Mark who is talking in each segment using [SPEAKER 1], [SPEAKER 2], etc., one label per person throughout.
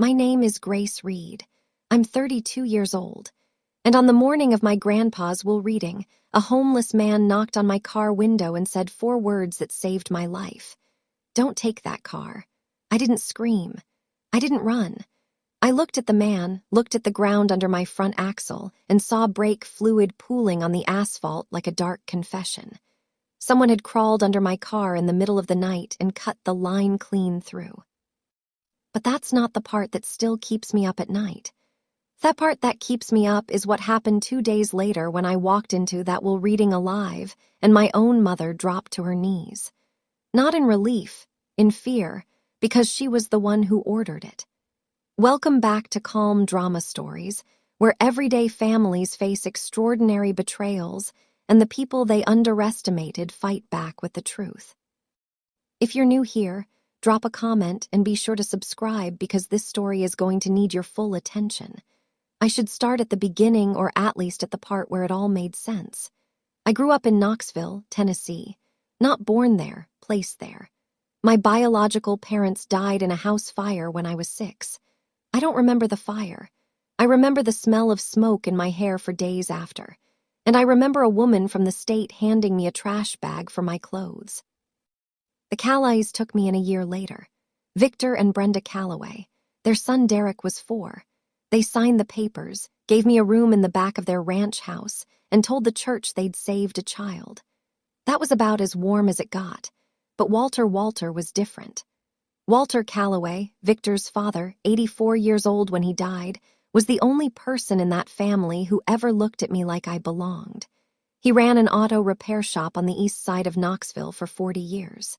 [SPEAKER 1] My name is Grace Reed. I'm 32 years old. And on the morning of my grandpa's will reading, a homeless man knocked on my car window and said 4 words that saved my life. Don't take that car. I didn't scream. I didn't run. I looked at the man, looked at the ground under my front axle, and saw brake fluid pooling on the asphalt like a dark confession. Someone had crawled under my car in the middle of the night and cut the line clean through. But that's not the part that still keeps me up at night. That part that keeps me up is what happened 2 days later when I walked into that will reading alive and my own mother dropped to her knees. Not in relief, in fear, because she was the one who ordered it. Welcome back to calm drama stories, where everyday families face extraordinary betrayals and the people they underestimated fight back with the truth. If you're new here, drop a comment and be sure to subscribe because this story is going to need your full attention. I should start at the beginning or at least at the part where it all made sense. I grew up in Knoxville, Tennessee. Not born there, placed there. My biological parents died in a house fire when I was 6. I don't remember the fire. I remember the smell of smoke in my hair for days after. And I remember a woman from the state handing me a trash bag for my clothes. The Calloways took me in a year later. Victor and Brenda Calloway. Their son Derek was 4. They signed the papers, gave me a room in the back of their ranch house, and told the church they'd saved a child. That was about as warm as it got. But Walter was different. Walter Calloway, Victor's father, 84 years old when he died, was the only person in that family who ever looked at me like I belonged. He ran an auto repair shop on the east side of Knoxville for 40 years.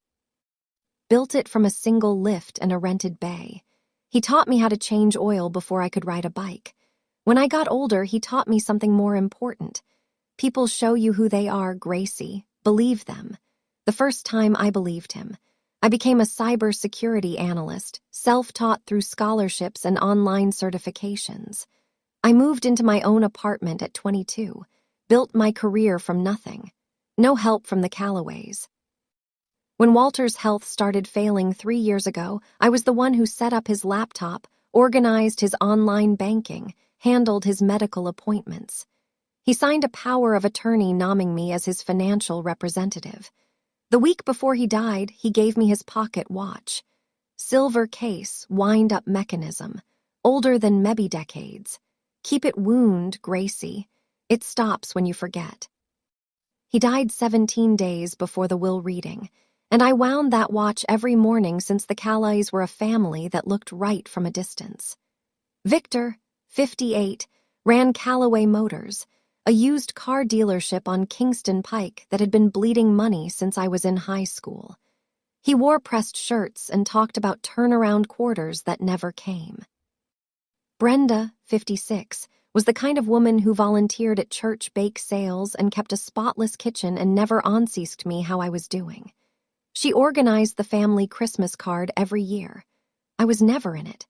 [SPEAKER 1] Built it from a single lift and a rented bay. He taught me how to change oil before I could ride a bike. When I got older, he taught me something more important. People show you who they are, Gracie. Believe them. The first time I believed him, I became a cybersecurity analyst, self-taught through scholarships and online certifications. I moved into my own apartment at 22, built my career from nothing. No help from the Calloways. When Walter's health started failing 3 years ago, I was the one who set up his laptop, organized his online banking, handled his medical appointments. He signed a power of attorney nomming me as his financial representative. The week before he died, he gave me his pocket watch. Silver case, wind-up mechanism, older than maybe decades. Keep it wound, Gracie. It stops when you forget. He died 17 days before the will reading, and I wound that watch every morning since the Calloways were a family that looked right from a distance. Victor, 58, ran Calloway Motors, a used car dealership on Kingston Pike that had been bleeding money since I was in high school. He wore pressed shirts and talked about turnaround quarters that never came. Brenda, 56, was the kind of woman who volunteered at church bake sales and kept a spotless kitchen and never asked me how I was doing. She organized the family Christmas card every year. I was never in it.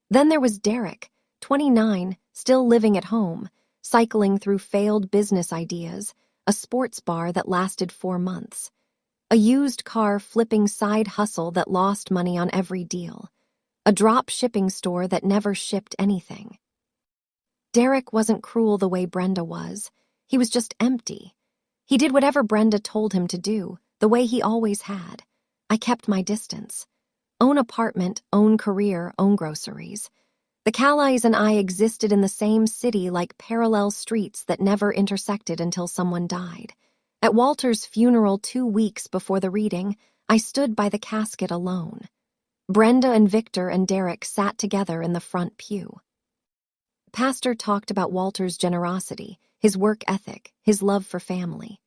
[SPEAKER 1] Then there was Derek, 29, still living at home, cycling through failed business ideas, a sports bar that lasted 4 months, a used car flipping side hustle that lost money on every deal, a drop shipping store that never shipped anything. Derek wasn't cruel the way Brenda was. He was just empty. He did whatever Brenda told him to do, the way he always had. I kept my distance. Own apartment, own career, own groceries. The Calloways and I existed in the same city like parallel streets that never intersected until someone died. At Walter's funeral 2 weeks before the reading, I stood by the casket alone. Brenda and Victor and Derek sat together in the front pew. The pastor talked about Walter's generosity, his work ethic, his love for family.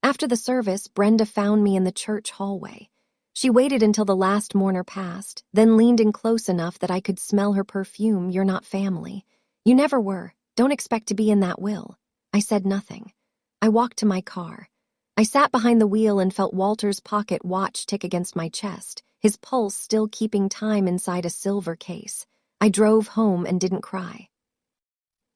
[SPEAKER 1] After the service, Brenda found me in the church hallway. She waited until the last mourner passed, then leaned in close enough that I could smell her perfume. You're not family. You never were. Don't expect to be in that will. I said nothing. I walked to my car. I sat behind the wheel and felt Walter's pocket watch tick against my chest, his pulse still keeping time inside a silver case. I drove home and didn't cry.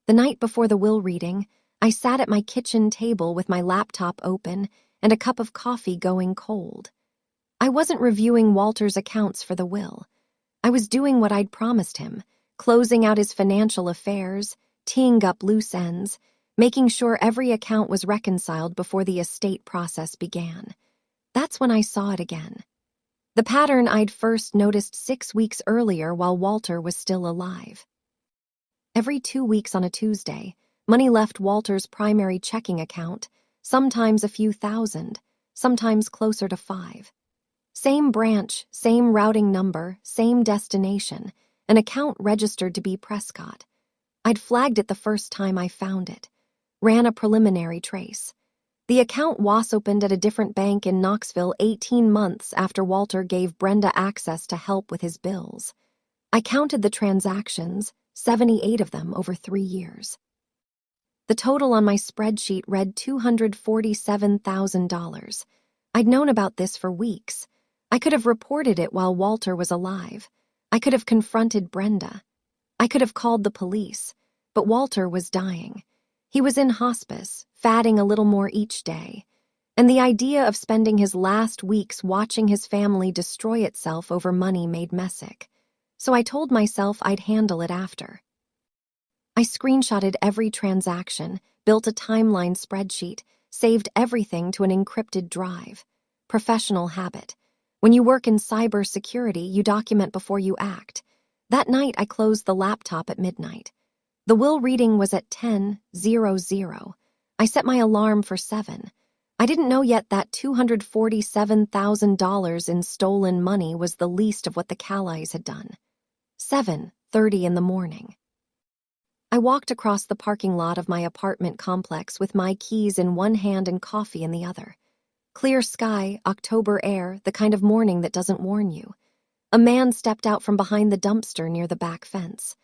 [SPEAKER 1] The night before the will reading, I sat at my kitchen table with my laptop open and a cup of coffee going cold. I wasn't reviewing Walter's accounts for the will. I was doing what I'd promised him, closing out his financial affairs, teeing up loose ends, making sure every account was reconciled before the estate process began. That's when I saw it again. The pattern I'd first noticed 6 weeks earlier while Walter was still alive. Every 2 weeks on a Tuesday, money left Walter's primary checking account, sometimes a few thousand, sometimes closer to 5. Same branch, same routing number, same destination, an account registered to be Prescott. I'd flagged it the first time I found it. Ran a preliminary trace. The account was opened at a different bank in Knoxville 18 months after Walter gave Brenda access to help with his bills. I counted the transactions, 78 of them over 3 years. The total on my spreadsheet read $247,000. I'd known about this for weeks. I could have reported it while Walter was alive. I could have confronted Brenda. I could have called the police, but Walter was dying. He was in hospice, fatting a little more each day, and the idea of spending his last weeks watching his family destroy itself over money made me sick. So I told myself I'd handle it after. I screenshotted every transaction, built a timeline spreadsheet, saved everything to an encrypted drive. Professional habit. When you work in cybersecurity, you document before you act. That night, I closed the laptop at midnight. The will reading was at 10:00. I set my alarm for 7. I didn't know yet that $247,000 in stolen money was the least of what the Calloways had done. 7:30 in the morning. I walked across the parking lot of my apartment complex with my keys in one hand and coffee in the other. Clear sky, October air, the kind of morning that doesn't warn you. A man stepped out from behind the dumpster near the back fence.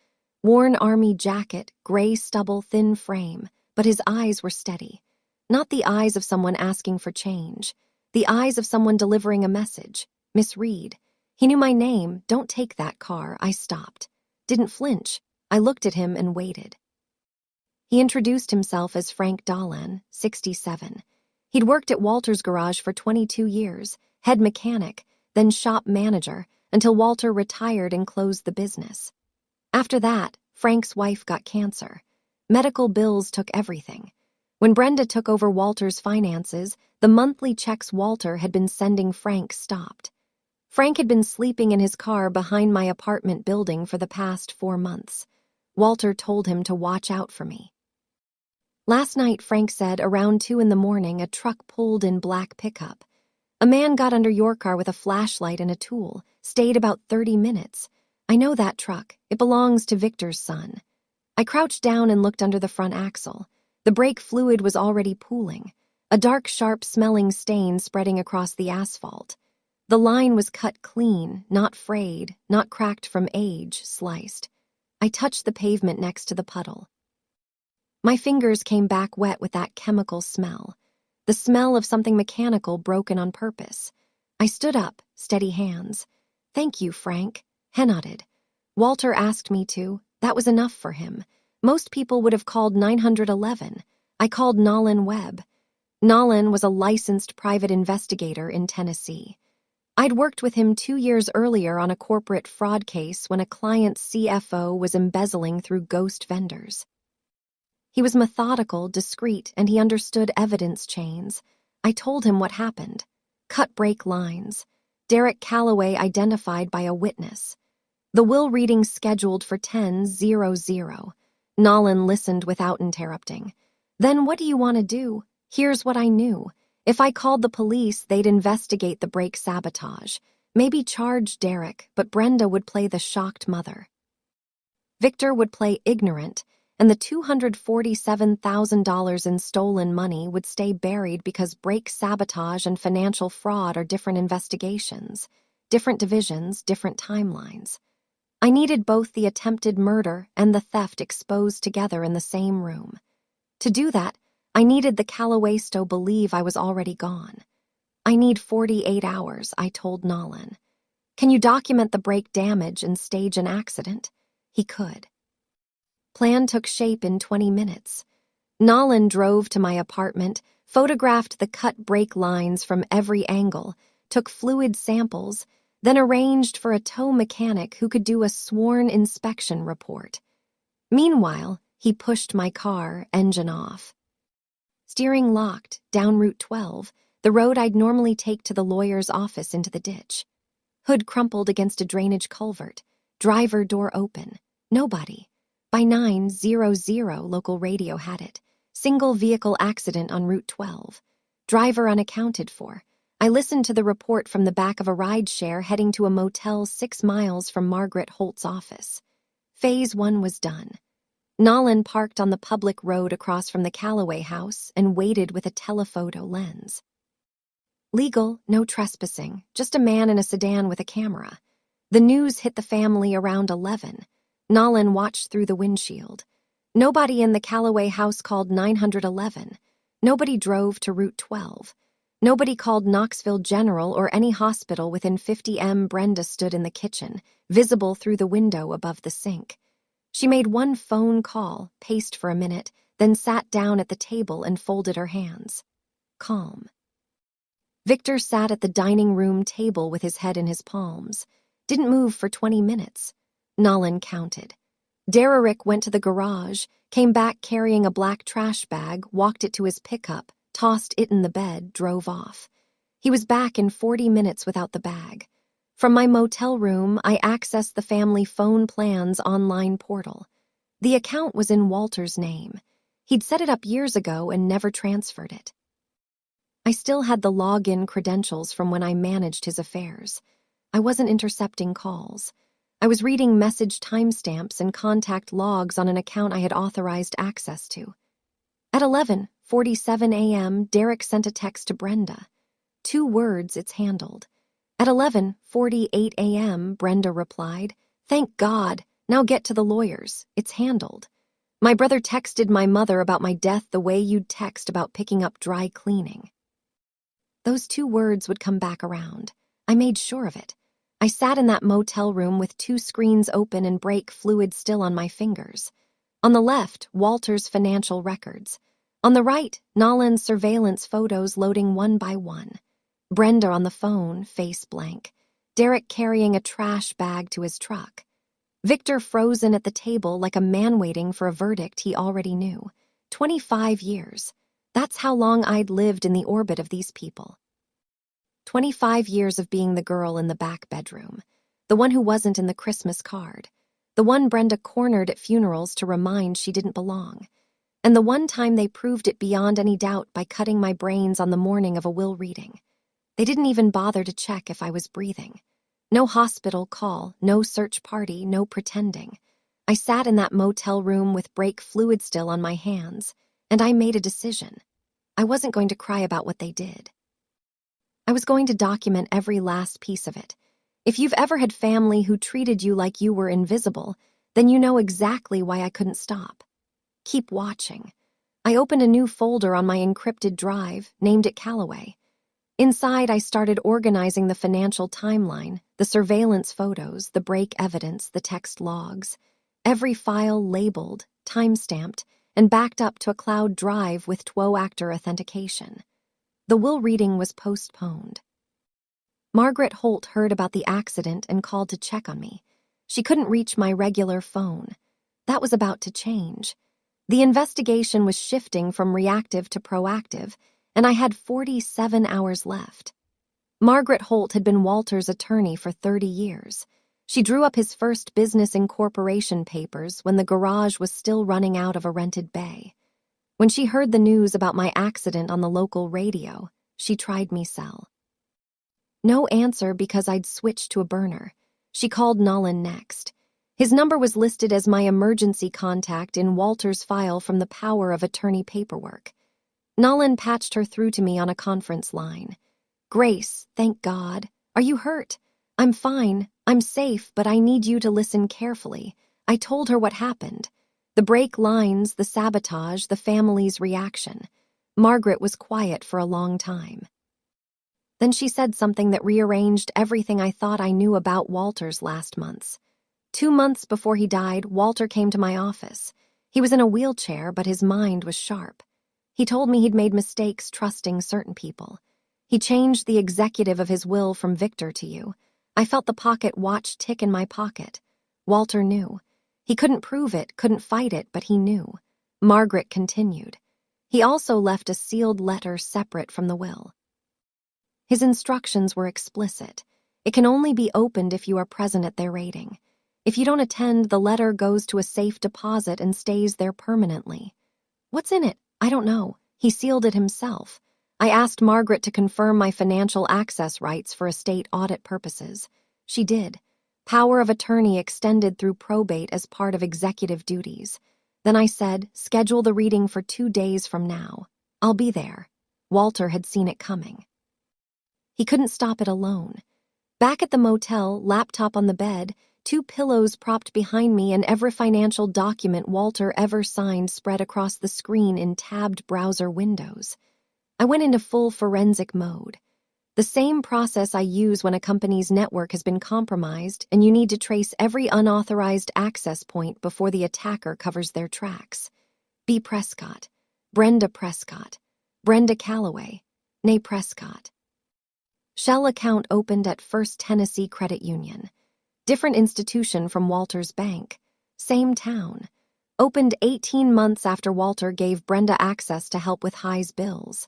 [SPEAKER 1] Worn army jacket, gray stubble, thin frame, but his eyes were steady. Not the eyes of someone asking for change. The eyes of someone delivering a message. Miss Reed. He knew my name. Don't take that car. I stopped. Didn't flinch. I looked at him and waited. He introduced himself as Frank Dahlan, 67. He'd worked at Walter's garage for 22 years, head mechanic, then shop manager, until Walter retired and closed the business. After that, Frank's wife got cancer. Medical bills took everything. When Brenda took over Walter's finances, the monthly checks Walter had been sending Frank stopped. Frank had been sleeping in his car behind my apartment building for the past 4 months. Walter told him to watch out for me. Last night, Frank said, around 2 in the morning, a truck pulled in black pickup. A man got under your car with a flashlight and a tool, stayed about 30 minutes. I know that truck. It belongs to Victor's son. I crouched down and looked under the front axle. The brake fluid was already pooling, a dark, sharp-smelling stain spreading across the asphalt. The line was cut clean, not frayed, not cracked from age, sliced. I touched the pavement next to the puddle. My fingers came back wet with that chemical smell, the smell of something mechanical broken on purpose. I stood up, steady hands. Thank you, Frank. He nodded. Walter asked me to. That was enough for him. Most people would have called 911. I called Nolan Webb. Nolan was a licensed private investigator in Tennessee. I'd worked with him 2 years earlier on a corporate fraud case when a client's CFO was embezzling through ghost vendors. He was methodical, discreet, and he understood evidence chains. I told him what happened. Cut brake lines. Derek Calloway identified by a witness. The will reading scheduled for 10:00. Nolan listened without interrupting. Then what do you want to do? Here's what I knew. If I called the police, they'd investigate the brake sabotage. Maybe charge Derek, but Brenda would play the shocked mother. Victor would play ignorant, and the $247,000 in stolen money would stay buried because brake sabotage and financial fraud are different investigations, different divisions, different timelines. I needed both the attempted murder and the theft exposed together in the same room. To do that, I needed the Calloways to believe I was already gone. I need 48 hours, I told Nolan. Can you document the brake damage and stage an accident? He could. Plan took shape in 20 minutes. Nolan drove to my apartment, photographed the cut brake lines from every angle, took fluid samples, then arranged for a tow mechanic who could do a sworn inspection report. Meanwhile, he pushed my car, engine off. Steering locked, down Route 12, the road I'd normally take to the lawyer's office, into the ditch. Hood crumpled against a drainage culvert. Driver door open. Nobody. By 9:00, local radio had it. Single vehicle accident on Route 12. Driver unaccounted for. I listened to the report from the back of a rideshare heading to a motel 6 miles from Margaret Holt's office. Phase 1 was done. Nolan parked on the public road across from the Calloway house and waited with a telephoto lens. Legal, no trespassing, just a man in a sedan with a camera. The news hit the family around 11. Nolan watched through the windshield. Nobody in the Calloway house called 911. Nobody drove to Route 12. Nobody called Knoxville General or any hospital within 50 m. Brenda stood in the kitchen, visible through the window above the sink. She made one phone call, paced for a minute, then sat down at the table and folded her hands. Calm. Victor sat at the dining room table with his head in his palms. Didn't move for 20 minutes. Nolan counted. Derrick went to the garage, came back carrying a black trash bag, walked it to his pickup, tossed it in the bed, drove off. He was back in 40 minutes without the bag. From my motel room, I accessed the family phone plans online portal. The account was in Walter's name. He'd set it up years ago and never transferred it. I still had the login credentials from when I managed his affairs. I wasn't intercepting calls. I was reading message timestamps and contact logs on an account I had authorized access to. At 11:47 a.m., Derrick sent a text to Brenda. 2 words, "It's handled." At 11:48 a.m., Brenda replied, "Thank God, now get to the lawyers, it's handled." My brother texted my mother about my death the way you'd text about picking up dry cleaning. Those 2 words would come back around. I made sure of it. I sat in that motel room with 2 screens open and brake fluid still on my fingers. On the left, Walter's financial records. On the right, Nolan's surveillance photos loading one by one. Brenda on the phone, face blank. Derrick carrying a trash bag to his truck. Victor frozen at the table like a man waiting for a verdict he already knew. 25 years. That's how long I'd lived in the orbit of these people. 25 years of being the girl in the back bedroom, the one who wasn't in the Christmas card, the one Brenda cornered at funerals to remind she didn't belong, and the one time they proved it beyond any doubt by cutting my brains on the morning of a will reading. They didn't even bother to check if I was breathing. No hospital call, no search party, no pretending. I sat in that motel room with brake fluid still on my hands, and I made a decision. I wasn't going to cry about what they did. I was going to document every last piece of it. If you've ever had family who treated you like you were invisible, then you know exactly why I couldn't stop. Keep watching. I opened a new folder on my encrypted drive, named it Calloway. Inside, I started organizing the financial timeline, the surveillance photos, the break evidence, the text logs. Every file labeled, time-stamped, and backed up to a cloud drive with two-factor authentication. The will reading was postponed. Margaret Holt heard about the accident and called to check on me. She couldn't reach my regular phone. That was about to change. The investigation was shifting from reactive to proactive, and I had 47 hours left. Margaret Holt had been Walter's attorney for 30 years. She drew up his first business incorporation papers when the garage was still running out of a rented bay. When she heard the news about my accident on the local radio, she tried me cell. No answer because I'd switched to a burner. She called Nolan next. His number was listed as my emergency contact in Walter's file from the power of attorney paperwork. Nolan patched her through to me on a conference line. "Grace, thank God. Are you hurt?" "I'm fine. I'm safe, but I need you to listen carefully." I told her what happened. The break lines, the sabotage, the family's reaction. Margaret was quiet for a long time. Then she said something that rearranged everything I thought I knew about Walter's last months. 2 months before he died, Walter came to my office. He was in a wheelchair, but his mind was sharp. He told me he'd made mistakes trusting certain people. He changed the executive of his will from Victor to you. I felt the pocket watch tick in my pocket. Walter knew. He couldn't prove it, couldn't fight it, but he knew. Margaret continued. He also left a sealed letter separate from the will. His instructions were explicit. It can only be opened if you are present at their rating. If you don't attend, the letter goes to a safe deposit and stays there permanently. What's in it? I don't know. He sealed it himself. I asked Margaret to confirm my financial access rights for estate audit purposes. She did. Power of attorney extended through probate as part of executive duties. Then I said, schedule the reading for 2 days from now. I'll be there. Walter had seen it coming. He couldn't stop it alone. Back at the motel, laptop on the bed, 2 pillows propped behind me, and every financial document Walter ever signed spread across the screen in tabbed browser windows. I went into full forensic mode. The same process I use when a company's network has been compromised and you need to trace every unauthorized access point before the attacker covers their tracks. B. Prescott, Brenda Prescott, Brenda Calloway, née Prescott. Shell account opened at First Tennessee Credit Union. Different institution from Walter's bank. Same town. Opened 18 months after Walter gave Brenda access to help with High's bills.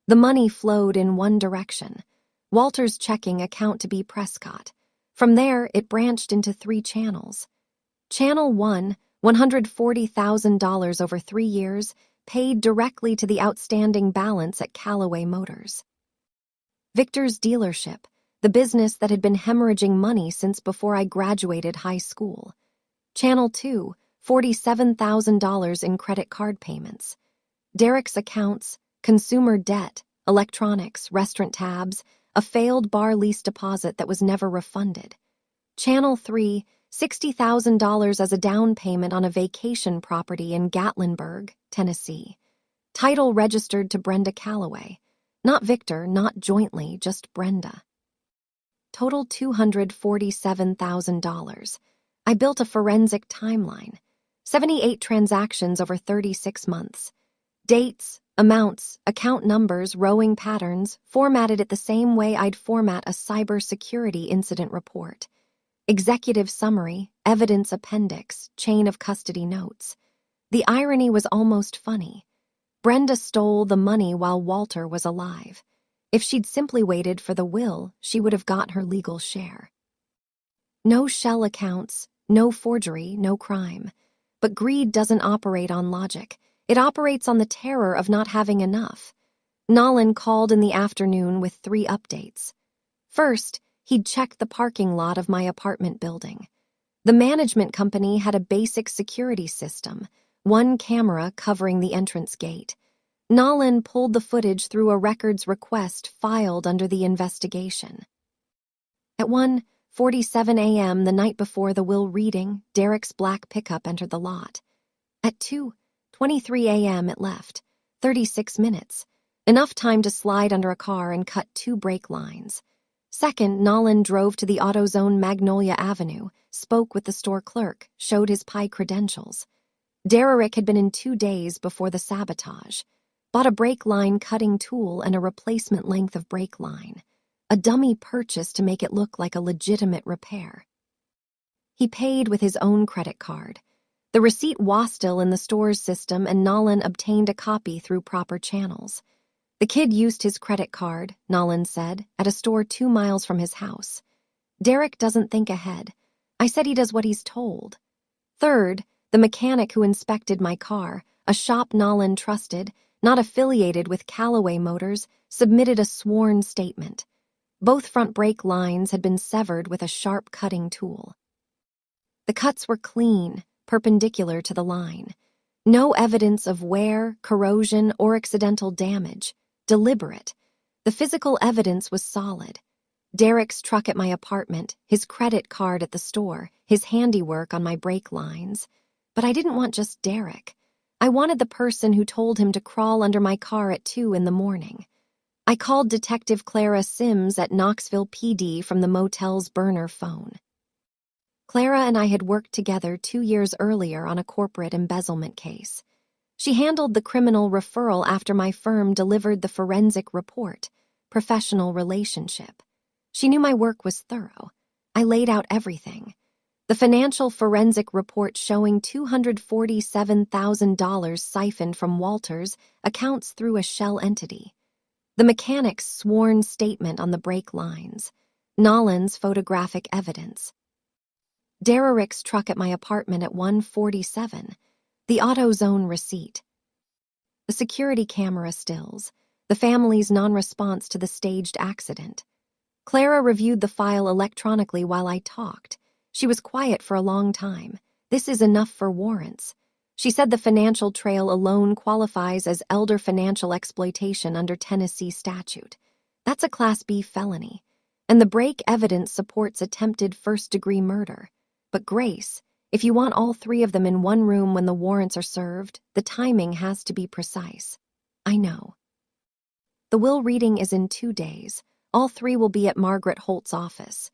[SPEAKER 1] The money flowed in one direction. Walter's checking account to be Prescott. From there, it branched into 3 channels. Channel 1, $140,000 over 3 years, paid directly to the outstanding balance at Callaway Motors. Victor's dealership, the business that had been hemorrhaging money since before I graduated high school. Channel 2, $47,000 in credit card payments. Derek's accounts, consumer debt, electronics, restaurant tabs, a failed bar lease deposit that was never refunded. Channel 3, $60,000 as a down payment on a vacation property in Gatlinburg, Tennessee. Title registered to Brenda Calloway. Not Victor, not jointly, just Brenda. Total $247,000. I built a forensic timeline. 78 transactions over 36 months. Dates, amounts, account numbers, rowing patterns, formatted it the same way I'd format a cybersecurity incident report. Executive summary, evidence appendix, chain of custody notes. The irony was almost funny. Brenda stole the money while Walter was alive. If she'd simply waited for the will, she would have got her legal share. No shell accounts, no forgery, no crime. But greed doesn't operate on logic. It operates on the terror of not having enough. Nolan called in the afternoon with 3 updates. First, he'd checked the parking lot of my apartment building. The management company had a basic security system, 1 camera covering the entrance gate. Nolan pulled the footage through a records request filed under the investigation. At 1:47 a.m. the night before the will reading, Derek's black pickup entered the lot. At 2:23 a.m. it left, 36 minutes, enough time to slide under a car and cut 2 brake lines. Second, Nolan drove to the AutoZone Magnolia Avenue, spoke with the store clerk, showed his Pi credentials. Derrick had been in 2 days before the sabotage. Bought a brake line cutting tool and a replacement length of brake line. A dummy purchase to make it look like a legitimate repair. He paid with his own credit card. The receipt was still in the store's system, and Nolan obtained a copy through proper channels. The kid used his credit card, Nolan said, at a store 2 miles from his house. Derek doesn't think ahead. I said he does what he's told. Third, the mechanic who inspected my car, a shop Nolan trusted, not affiliated with Callaway Motors, submitted a sworn statement. Both front brake lines had been severed with a sharp cutting tool. The cuts were clean, perpendicular to the line. No evidence of wear, corrosion, or accidental damage. Deliberate. The physical evidence was solid. Derek's truck at my apartment, his credit card at the store, his handiwork on my brake lines. But I didn't want just Derek. I wanted the person who told him to crawl under my car at 2 in the morning. I called Detective Clara Sims at Knoxville PD from the motel's burner phone. Clara and I had worked together 2 years earlier on a corporate embezzlement case. She handled the criminal referral after my firm delivered the forensic report, professional relationship. She knew my work was thorough. I laid out everything. The financial forensic report showing $247,000 siphoned from Walter's accounts through a shell entity. The mechanic's sworn statement on the brake lines. Nolan's photographic evidence. Derek's truck at my apartment at 147. The AutoZone receipt. The security camera stills. The family's non-response to the staged accident. Clara reviewed the file electronically while I talked. She was quiet for a long time. This is enough for warrants. She said the financial trail alone qualifies as elder financial exploitation under Tennessee statute. That's a Class B felony. And the brake evidence supports attempted first-degree murder. But Grace, if you want all three of them in one room when the warrants are served, the timing has to be precise. I know. The will reading is in 2 days. All three will be at Margaret Holt's office.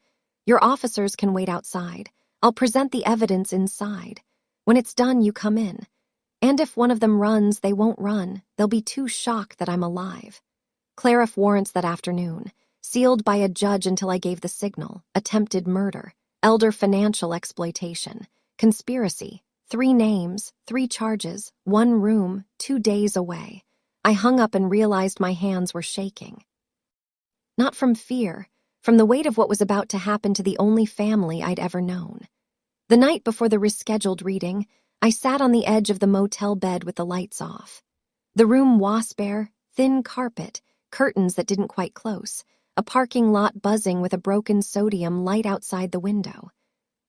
[SPEAKER 1] Your officers can wait outside. I'll present the evidence inside. When it's done, you come in. And if one of them runs, they won't run. They'll be too shocked that I'm alive. Clariff warrants that afternoon. Sealed by a judge until I gave the signal. Attempted murder. Elder financial exploitation. Conspiracy. 3 names, 3 charges, 1 room, 2 days away. I hung up and realized my hands were shaking. Not from fear, from the weight of what was about to happen to the only family I'd ever known. The night before the rescheduled reading, I sat on the edge of the motel bed with the lights off. The room wasp-air, thin carpet, curtains that didn't quite close, a parking lot buzzing with a broken sodium light outside the window.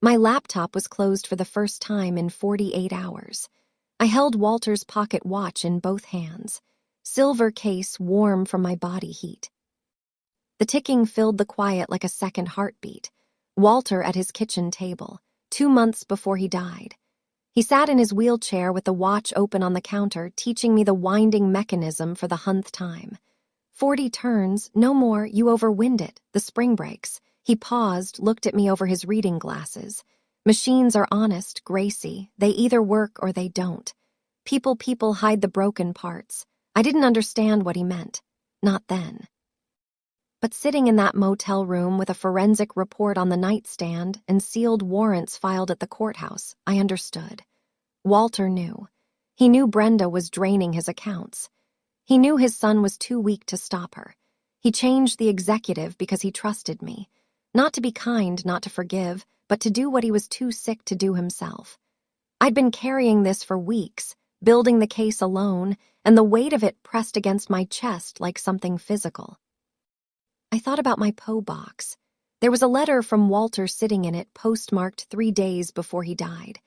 [SPEAKER 1] My laptop was closed for the first time in 48 hours. I held Walter's pocket watch in both hands, silver case warm from my body heat. The ticking filled the quiet like a second heartbeat. Walter at his kitchen table, 2 months before he died. He sat in his wheelchair with the watch open on the counter, teaching me the winding mechanism for the 100th time. 40 turns, no more, you overwind it, the spring breaks. He paused, looked at me over his reading glasses. Machines are honest, Gracie. They either work or they don't. People hide the broken parts. I didn't understand what he meant. Not then. But sitting in that motel room with a forensic report on the nightstand and sealed warrants filed at the courthouse, I understood. Walter knew. He knew Brenda was draining his accounts. He knew his son was too weak to stop her. He changed the executive because he trusted me. Not to be kind, not to forgive, but to do what he was too sick to do himself. I'd been carrying this for weeks, building the case alone, and the weight of it pressed against my chest like something physical. I thought about my PO box. There was a letter from Walter sitting in it, postmarked 3 days before he died.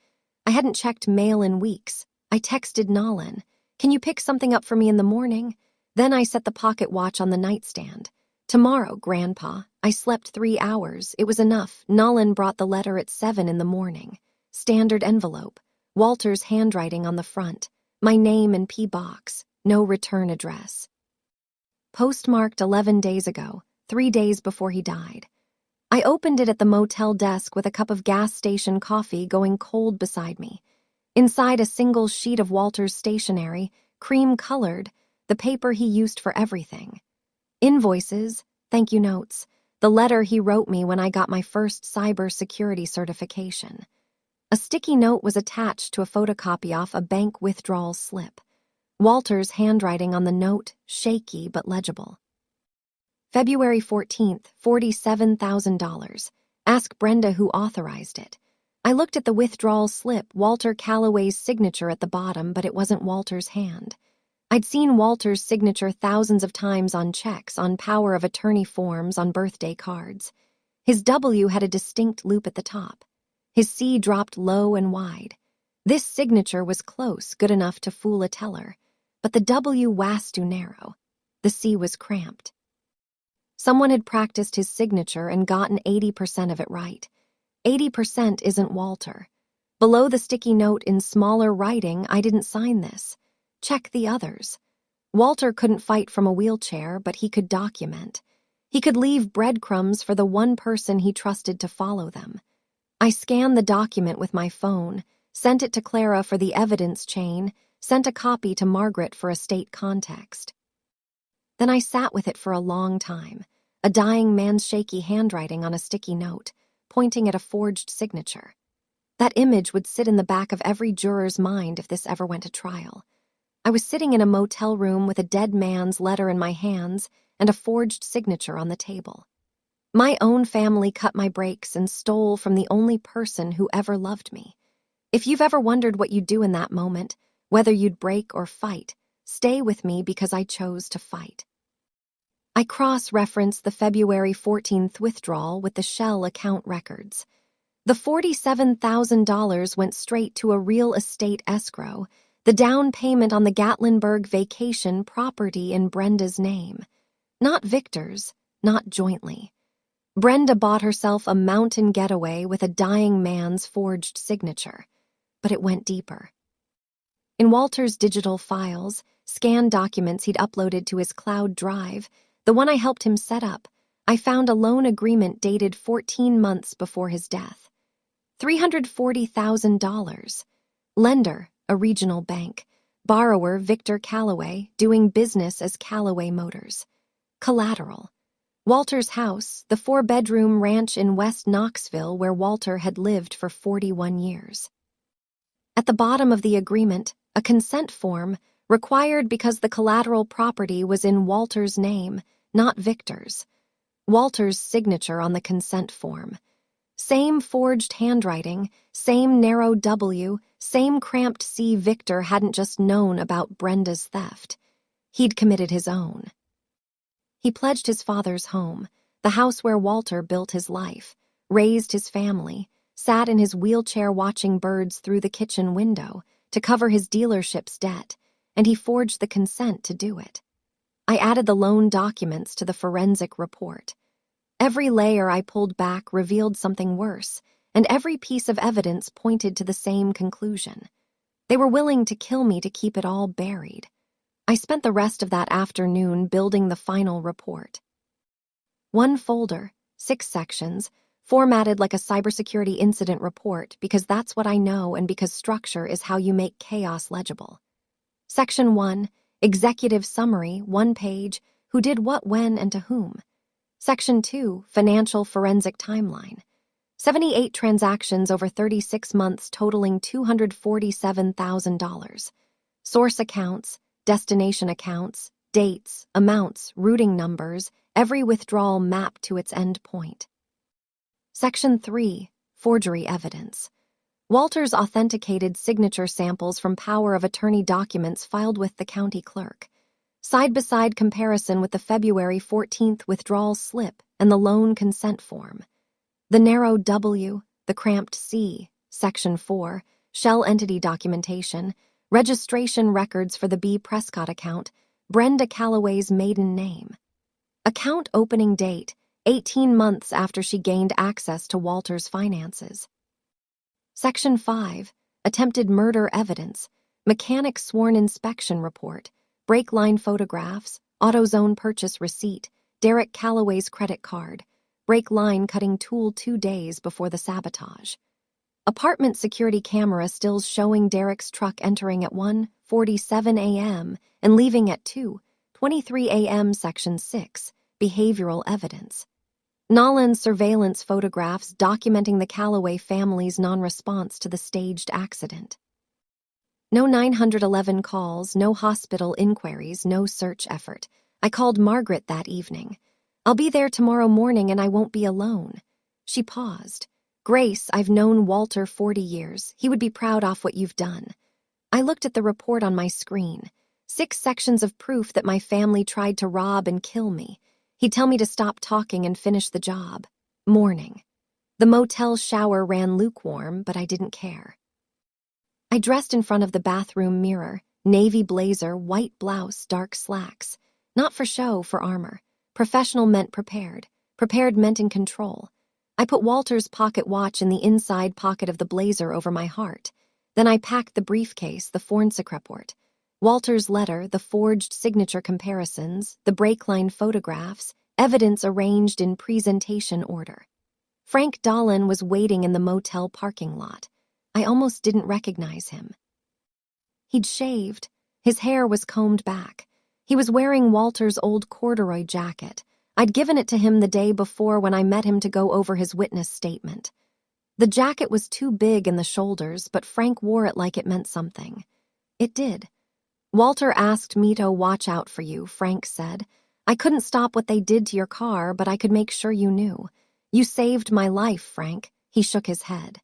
[SPEAKER 1] I hadn't checked mail in weeks. I texted Nolan, "Can you pick something up for me in the morning?" Then I set the pocket watch on the nightstand. "Tomorrow, Grandpa." I slept 3 hours. It was enough. Nolan brought the letter at 7 in the morning. Standard envelope. Walter's handwriting on the front. My name and P box. No return address. Postmarked 11 days ago. 3 days before he died. I opened it at the motel desk with a cup of gas station coffee going cold beside me. Inside a single sheet of Walter's stationery, cream-colored, the paper he used for everything. Invoices, thank you notes, the letter he wrote me when I got my first cybersecurity certification. A sticky note was attached to a photocopy off a bank withdrawal slip. Walter's handwriting on the note, shaky but legible. February 14th, $47,000. Ask Brenda who authorized it. I looked at the withdrawal slip, Walter Calloway's signature at the bottom, but it wasn't Walter's hand. I'd seen Walter's signature thousands of times on checks, on power of attorney forms, on birthday cards. His W had a distinct loop at the top. His C dropped low and wide. This signature was close, good enough to fool a teller. But the W was too narrow. The C was cramped. Someone had practiced his signature and gotten 80% of it right. 80% isn't Walter. Below the sticky note in smaller writing, I didn't sign this. Check the others. Walter couldn't fight from a wheelchair, but he could document. He could leave breadcrumbs for the one person he trusted to follow them. I scanned the document with my phone, sent it to Clara for the evidence chain, sent a copy to Margaret for estate context. Then I sat with it for a long time, a dying man's shaky handwriting on a sticky note, pointing at a forged signature. That image would sit in the back of every juror's mind if this ever went to trial. I was sitting in a motel room with a dead man's letter in my hands and a forged signature on the table. My own family cut my brakes and stole from the only person who ever loved me. If you've ever wondered what you'd do in that moment, whether you'd break or fight, stay with me because I chose to fight. I cross-referenced the February 14th withdrawal with the Shell account records. The $47,000 went straight to a real estate escrow, the down payment on the Gatlinburg vacation property in Brenda's name. Not Victor's, not jointly. Brenda bought herself a mountain getaway with a dying man's forged signature, but it went deeper. In Walter's digital files, scanned documents he'd uploaded to his cloud drive, the one I helped him set up, I found a loan agreement dated 14 months before his death. $340,000. Lender, a regional bank. Borrower, Victor Calloway, doing business as Callaway Motors. Collateral. Walter's house, the 4-bedroom ranch in West Knoxville where Walter had lived for 41 years. At the bottom of the agreement, a consent form, required because the collateral property was in Walter's name, not Victor's. Walter's signature on the consent form. Same forged handwriting, same narrow W, same cramped C. Victor hadn't just known about Brenda's theft. He'd committed his own. He pledged his father's home, the house where Walter built his life, raised his family, sat in his wheelchair watching birds through the kitchen window to cover his dealership's debt, and he forged the consent to do it. I added the loan documents to the forensic report. Every layer I pulled back revealed something worse, and every piece of evidence pointed to the same conclusion. They were willing to kill me to keep it all buried. I spent the rest of that afternoon building the final report. One folder, 6 sections, formatted like a cybersecurity incident report because that's what I know and because structure is how you make chaos legible. Section 1, executive summary, 1 page, who did what, when, and to whom. Section 2, financial forensic timeline. 78 transactions over 36 months totaling $247,000. Source accounts, destination accounts, dates, amounts, routing numbers, every withdrawal mapped to its end point. Section 3, forgery evidence. Walter's authenticated signature samples from power of attorney documents filed with the county clerk. Side-by-side comparison with the February 14th withdrawal slip and the loan consent form. The narrow W, the cramped C, Section 4, Shell entity documentation, registration records for the B. Prescott account, Brenda Calloway's maiden name. Account opening date, 18 months after she gained access to Walter's finances. Section 5, attempted murder evidence, mechanic sworn inspection report, brake line photographs, AutoZone purchase receipt, Derek Calloway's credit card, brake line cutting tool 2 days before the sabotage. Apartment security camera stills showing Derek's truck entering at 1:47 a.m. and leaving at 2:23 a.m. Section 6, behavioral evidence. Nolan's surveillance photographs documenting the Calloway family's non-response to the staged accident. No 911 calls, no hospital inquiries, no search effort. I called Margaret that evening. I'll be there tomorrow morning and I won't be alone. She paused. Grace, I've known Walter 40 years. He would be proud of what you've done. I looked at the report on my screen. 6 sections of proof that my family tried to rob and kill me. He'd tell me to stop talking and finish the job. Morning. The motel shower ran lukewarm, but I didn't care. I dressed in front of the bathroom mirror, navy blazer, white blouse, dark slacks. Not for show, for armor. Professional meant prepared. Prepared meant in control. I put Walter's pocket watch in the inside pocket of the blazer over my heart. Then I packed the briefcase, the forensic report. Walter's letter, the forged signature comparisons, the brake line photographs, evidence arranged in presentation order. Frank Dolan was waiting in the motel parking lot. I almost didn't recognize him. He'd shaved. His hair was combed back. He was wearing Walter's old corduroy jacket, I'd given it to him the day before when I met him to go over his witness statement. The jacket was too big in the shoulders, but Frank wore it like it meant something. It did. Walter asked me to watch out for you, Frank said. I couldn't stop what they did to your car, but I could make sure you knew. You saved my life, Frank. He shook his head.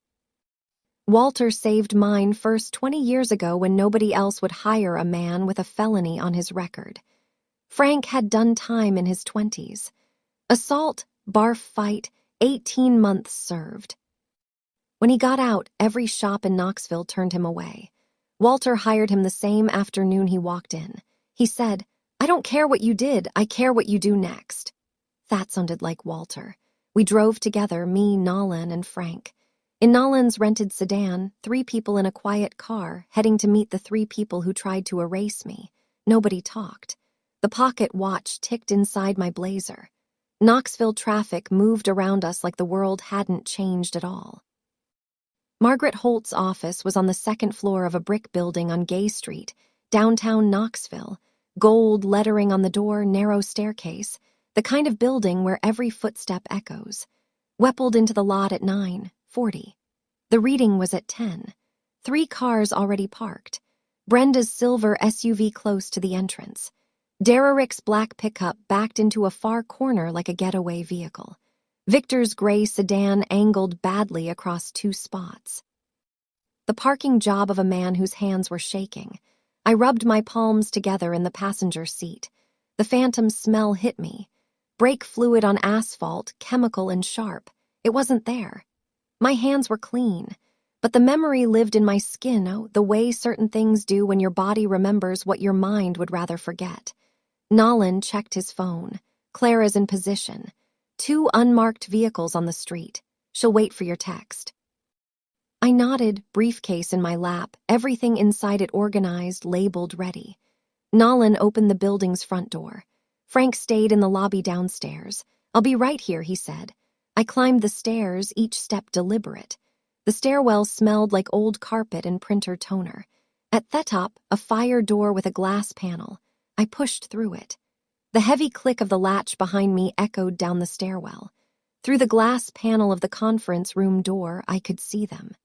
[SPEAKER 1] Walter saved mine first 20 years ago when nobody else would hire a man with a felony on his record. Frank had done time in his 20s. Assault, barf fight, 18 months served. When he got out, every shop in Knoxville turned him away. Walter hired him the same afternoon he walked in. He said, I don't care what you did, I care what you do next. That sounded like Walter. We drove together, me, Nolan, and Frank. In Nolan's rented sedan, 3 people in a quiet car, heading to meet the 3 people who tried to erase me. Nobody talked. The pocket watch ticked inside my blazer. Knoxville traffic moved around us like the world hadn't changed at all. Margaret Holt's office was on the 2nd floor of a brick building on Gay Street, downtown Knoxville. Gold lettering on the door, narrow staircase, the kind of building where every footstep echoes. Wepped into the lot at 9:40. The reading was at 10. 3 cars already parked. Brenda's silver SUV close to the entrance. Derrick's black pickup backed into a far corner like a getaway vehicle. Victor's gray sedan angled badly across 2 spots. The parking job of a man whose hands were shaking. I rubbed my palms together in the passenger seat. The phantom smell hit me. Brake fluid on asphalt, chemical and sharp. It wasn't there. My hands were clean, but the memory lived in my skin, the way certain things do when your body remembers what your mind would rather forget. Nolan checked his phone. Clara's in position. 2 unmarked vehicles on the street. She'll wait for your text. I nodded, briefcase in my lap, everything inside it organized, labeled, ready. Nolan opened the building's front door. Frank stayed in the lobby downstairs. I'll be right here, he said. I climbed the stairs, each step deliberate. The stairwell smelled like old carpet and printer toner. At the top, a fire door with a glass panel. I pushed through it. The heavy click of the latch behind me echoed down the stairwell. Through the glass panel of the conference room door, I could see them.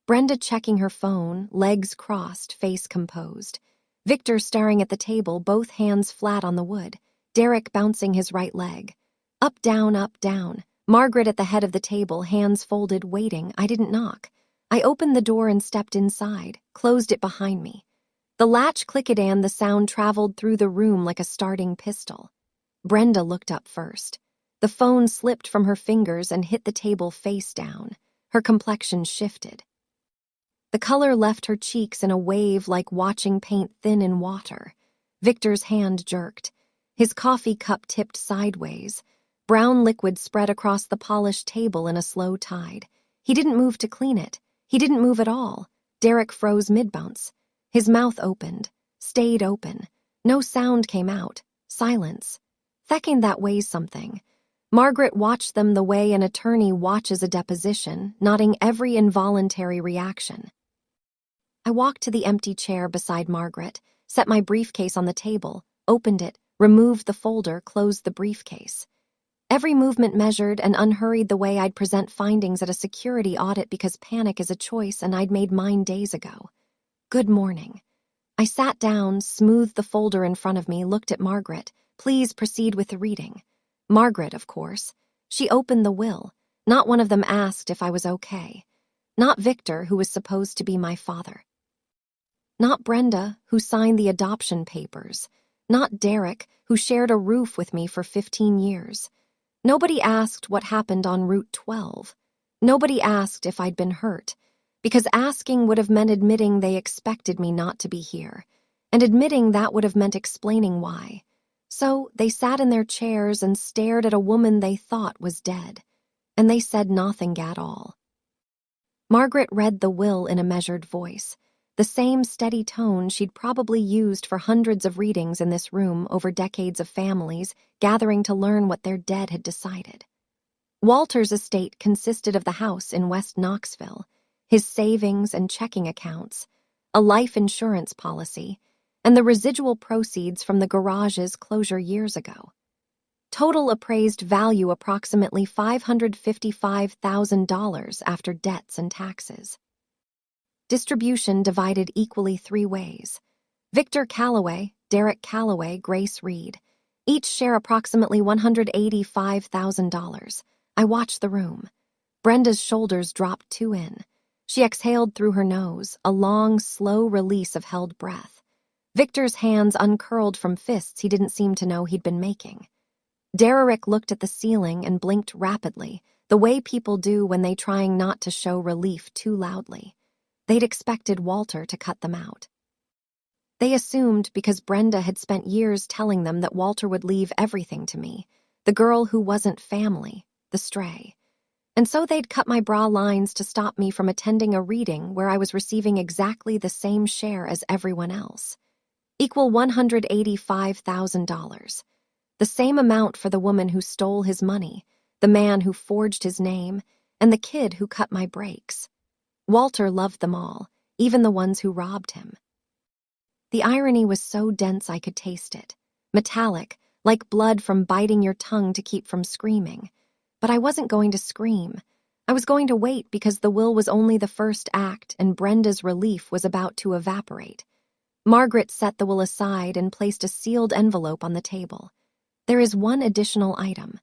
[SPEAKER 1] Brenda checking her phone, legs crossed, face composed. Victor staring at the table, both hands flat on the wood. Derrick bouncing his right leg. Up, down, up, down. Margaret at the head of the table, hands folded, waiting. I didn't knock. I opened the door and stepped inside, closed it behind me. The latch clicked and the sound traveled through the room like a starting pistol. Brenda looked up first. The phone slipped from her fingers and hit the table face down. Her complexion shifted. The color left her cheeks in a wave like watching paint thin in water. Victor's hand jerked. His coffee cup tipped sideways. Brown liquid spread across the polished table in a slow tide. He didn't move to clean it. He didn't move at all. Derrick froze mid-bounce. His mouth opened, stayed open. No sound came out. Silence. Thinking that weighs something. Margaret watched them the way an attorney watches a deposition, nodding every involuntary reaction. I walked to the empty chair beside Margaret, set my briefcase on the table, opened it, removed the folder, closed the briefcase. Every movement measured and unhurried the way I'd present findings at a security audit because panic is a choice and I'd made mine days ago. Good morning. I sat down, smoothed the folder in front of me, looked at Margaret. Please proceed with the reading. Margaret, of course. She opened the will. Not one of them asked if I was okay. Not Victor, who was supposed to be my father. Not Brenda, who signed the adoption papers. Not Derrick, who shared a roof with me for 15 years. Nobody asked what happened on Route 12. Nobody asked if I'd been hurt. Because asking would have meant admitting they expected me not to be here, and admitting that would have meant explaining why. So they sat in their chairs and stared at a woman they thought was dead, and they said nothing at all. Margaret read the will in a measured voice, the same steady tone she'd probably used for hundreds of readings in this room over decades of families gathering to learn what their dead had decided. Walter's estate consisted of the house in West Knoxville, his savings and checking accounts, a life insurance policy, and the residual proceeds from the garage's closure years ago. Total appraised value approximately $555,000 after debts and taxes. Distribution divided equally 3 ways. Victor Calloway, Derek Calloway, Grace Reed. Each share approximately $185,000. I watched the room. Brenda's shoulders dropped 2 in. She exhaled through her nose, a long, slow release of held breath. Victor's hands uncurled from fists he didn't seem to know he'd been making. Derek looked at the ceiling and blinked rapidly, the way people do when they trying not to show relief too loudly. They'd expected Walter to cut them out. They assumed because Brenda had spent years telling them that Walter would leave everything to me, the girl who wasn't family, the stray. And so they'd cut my bra lines to stop me from attending a reading where I was receiving exactly the same share as everyone else. Equal $185,000. The same amount for the woman who stole his money, the man who forged his name, and the kid who cut my brakes. Walter loved them all, even the ones who robbed him. The irony was so dense I could taste it, metallic, like blood from biting your tongue to keep from screaming. But I wasn't going to scream. I was going to wait because the will was only the first act and Brenda's relief was about to evaporate. Margaret set the will aside and placed a sealed envelope on the table. There is one additional item.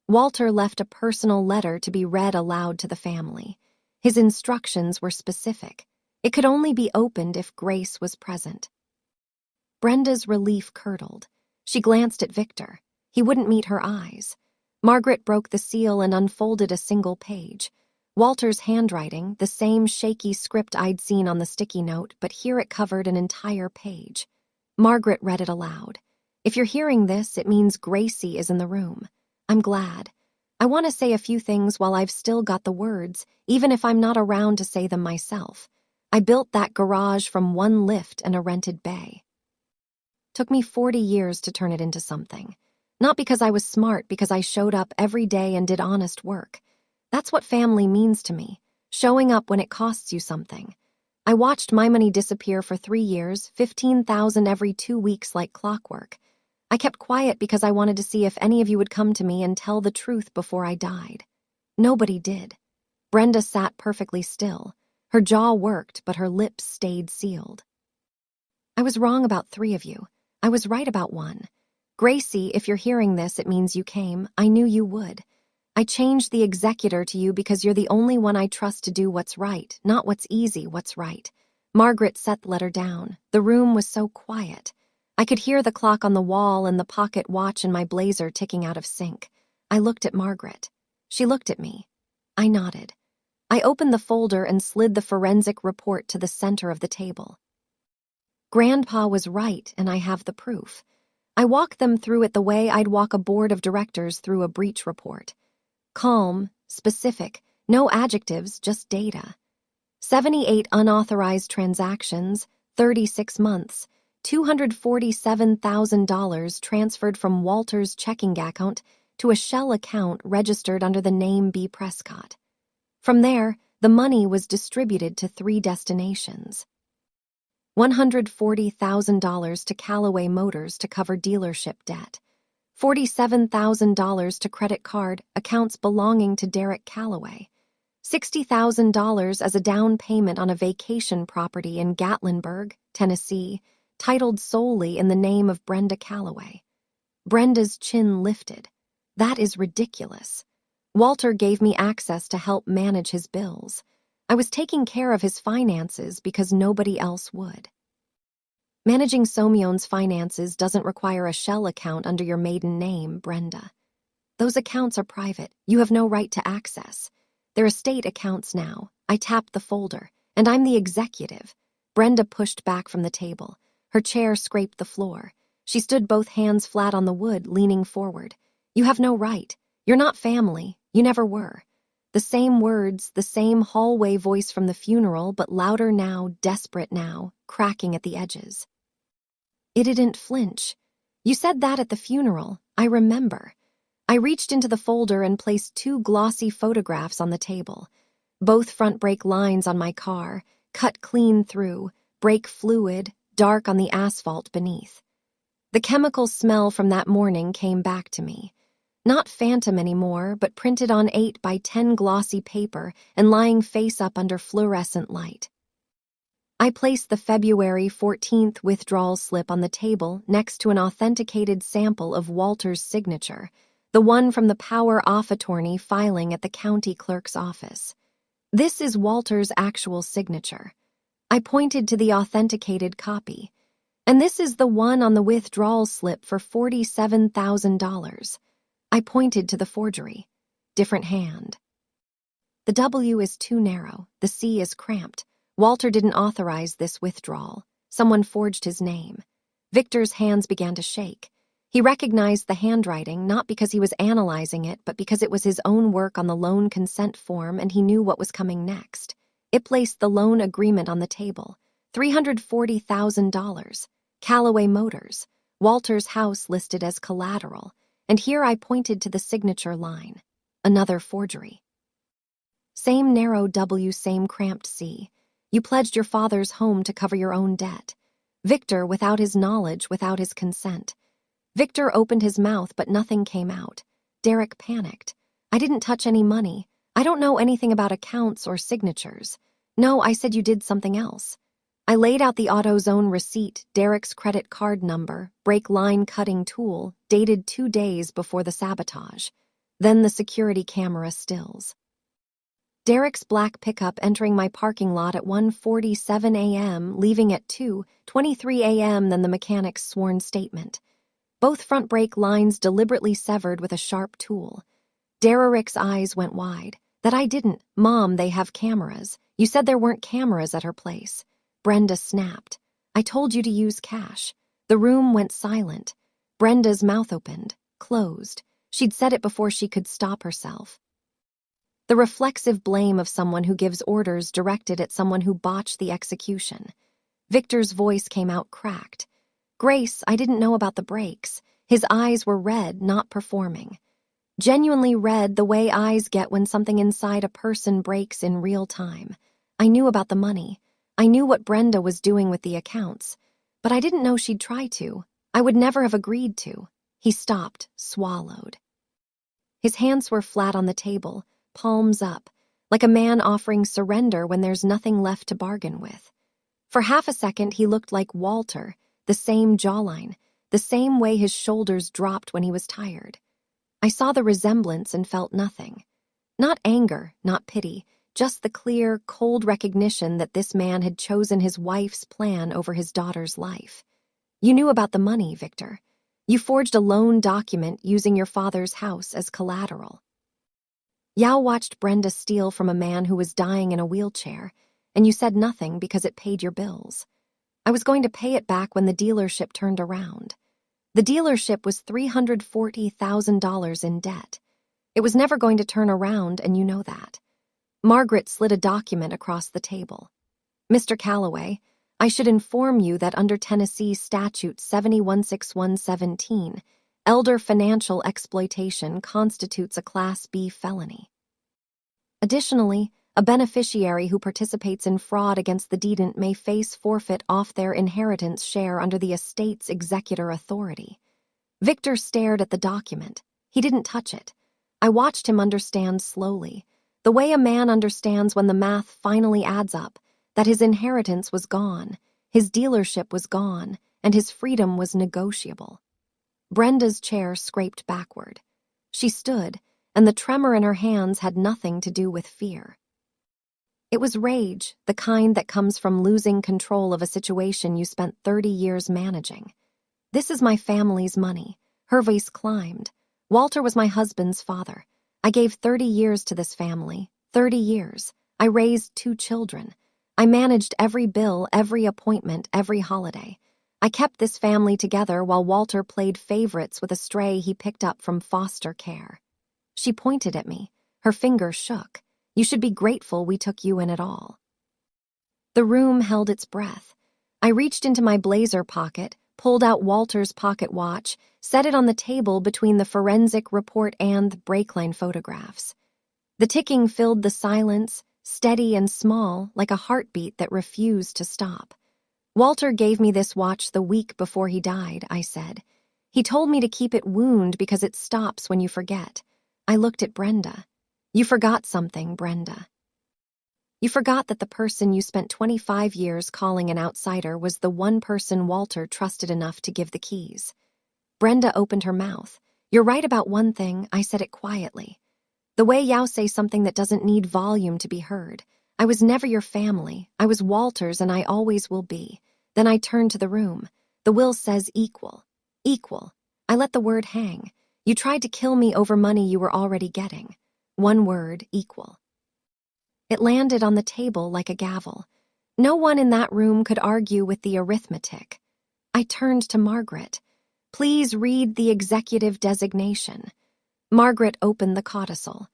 [SPEAKER 1] Walter left a personal letter to be read aloud to the family. His instructions were specific. It could only be opened if Grace was present. Brenda's relief curdled. She glanced at Victor. He wouldn't meet her eyes. Margaret broke the seal and unfolded a single page. Walter's handwriting, the same shaky script I'd seen on the sticky note, but here it covered an entire page. Margaret read it aloud. If you're hearing this, it means Gracie is in the room. I'm glad. I want to say a few things while I've still got the words, even if I'm not around to say them myself. I built that garage from one lift and a rented bay. Took me 40 years to turn it into something. Not because I was smart, because I showed up every day and did honest work. That's what family means to me, showing up when it costs you something. I watched my money disappear for 3 years, $15,000 every 2 weeks like clockwork. I kept quiet because I wanted to see if any of you would come to me and tell the truth before I died. Nobody did. Brenda sat perfectly still. Her jaw worked, but her lips stayed sealed. I was wrong about 3 of you. I was right about 1. Gracie, if you're hearing this, it means you came. I knew you would. I changed the executor to you because you're the only one I trust to do what's right, not what's easy, what's right. Margaret set the letter down. The room was so quiet. I could hear the clock on the wall and the pocket watch in my blazer ticking out of sync. I looked at Margaret. She looked at me. I nodded. I opened the folder and slid the forensic report to the center of the table. Grandpa was right, and I have the proof. I walked them through it the way I'd walk a board of directors through a breach report. Calm, specific, no adjectives, just data. 78 unauthorized transactions, 36 months, $247,000 transferred from Walter's checking account to a shell account registered under the name B. Prescott. From there, the money was distributed to 3 destinations. $140,000 to Callaway Motors to cover dealership debt. $47,000 to credit card accounts belonging to Derek Calloway. $60,000 as a down payment on a vacation property in Gatlinburg, Tennessee, titled solely in the name of Brenda Calloway. Brenda's chin lifted. That is ridiculous. Walter gave me access to help manage his bills. I was taking care of his finances because nobody else would. Managing Somion's finances doesn't require a shell account under your maiden name, Brenda. Those accounts are private. You have no right to access. They're estate accounts now. I tapped the folder, and I'm the executive. Brenda pushed back from the table. Her chair scraped the floor. She stood both hands flat on the wood, leaning forward. You have no right. You're not family. You never were. The same words, the same hallway voice from the funeral, but louder now, desperate now, cracking at the edges. It didn't flinch. You said that at the funeral. I remember. I reached into the folder and placed 2 glossy photographs on the table. Both front brake lines on my car, cut clean through, brake fluid, dark on the asphalt beneath. The chemical smell from that morning came back to me. Not phantom anymore, but printed on 8 by 10 glossy paper and lying face up under fluorescent light. I placed the February 14th withdrawal slip on the table next to an authenticated sample of Walter's signature, the one from the power off attorney filing at the county clerk's office. This is Walter's actual signature. I pointed to the authenticated copy. And this is the one on the withdrawal slip for $47,000. I pointed to the forgery. Different hand. The W is too narrow. The C is cramped. Walter didn't authorize this withdrawal. Someone forged his name. Victor's hands began to shake. He recognized the handwriting not because he was analyzing it, but because it was his own work on the loan consent form and he knew what was coming next. It placed the loan agreement on the table. $340,000. Callaway Motors. Walter's house listed as collateral. And here I pointed to the signature line. Another forgery. Same narrow W, same cramped C. You pledged your father's home to cover your own debt. Victor, without his knowledge, without his consent. Victor opened his mouth, but nothing came out. Derek panicked. I didn't touch any money. I don't know anything about accounts or signatures. No, I said you did something else. I laid out the AutoZone receipt, Derek's credit card number, brake line cutting tool, dated 2 days before the sabotage. Then the security camera stills. Derek's black pickup entering my parking lot at 1:47 a.m., leaving at 2:23 a.m., then the mechanic's sworn statement. Both front brake lines deliberately severed with a sharp tool. Derek's eyes went wide. That I didn't. Mom, they have cameras. You said there weren't cameras at her place. Brenda snapped. I told you to use cash. The room went silent. Brenda's mouth opened, closed. She'd said it before she could stop herself. The reflexive blame of someone who gives orders directed at someone who botched the execution. Victor's voice came out cracked. Grace, I didn't know about the brakes. His eyes were red, not performing. Genuinely red, the way eyes get when something inside a person breaks in real time. I knew about the money. I knew what Brenda was doing with the accounts. But I didn't know she'd try to. I would never have agreed to. He stopped, swallowed. His hands were flat on the table, palms up, like a man offering surrender when there's nothing left to bargain with. For half a second, he looked like Walter, the same jawline, the same way his shoulders dropped when he was tired. I saw the resemblance and felt nothing. Not anger, not pity, just the clear, cold recognition that this man had chosen his wife's plan over his daughter's life. You knew about the money, Victor. You forged a loan document using your father's house as collateral. Yao watched Brenda steal from a man who was dying in a wheelchair, and you said nothing because it paid your bills. I was going to pay it back when the dealership turned around. The dealership was $340,000 in debt. It was never going to turn around, and you know that. Margaret slid a document across the table. Mr. Calloway, I should inform you that under Tennessee Statute 716117, elder financial exploitation constitutes a Class B felony. Additionally, a beneficiary who participates in fraud against the deedent may face forfeit off their inheritance share under the estate's executor authority. Victor stared at the document. He didn't touch it. I watched him understand slowly, the way a man understands when the math finally adds up, that his inheritance was gone, his dealership was gone, and his freedom was negotiable. Brenda's chair scraped backward. She stood, and the tremor in her hands had nothing to do with fear. It was rage, the kind that comes from losing control of a situation you spent 30 years managing. This is my family's money. Her voice climbed. Walter was my husband's father. I gave 30 years to this family. 30 years. I raised 2 children. I managed every bill, every appointment, every holiday. I kept this family together while Walter played favorites with a stray he picked up from foster care. She pointed at me. Her finger shook. You should be grateful we took you in at all. The room held its breath. I reached into my blazer pocket, pulled out Walter's pocket watch, set it on the table between the forensic report and the brake line photographs. The ticking filled the silence, steady and small, like a heartbeat that refused to stop. Walter gave me this watch the week before he died, I said. He told me to keep it wound because it stops when you forget. I looked at Brenda. You forgot something, Brenda. You forgot that the person you spent 25 years calling an outsider was the one person Walter trusted enough to give the keys. Brenda opened her mouth. You're right about one thing, I said it quietly. The way Yao say something that doesn't need volume to be heard. I was never your family. I was Walter's and I always will be. Then I turned to the room. The will says equal. Equal. I let the word hang. You tried to kill me over money you were already getting. One word, equal. It landed on the table like a gavel. No one in that room could argue with the arithmetic. I turned to Margaret. Please read the executive designation. Margaret opened the codicil.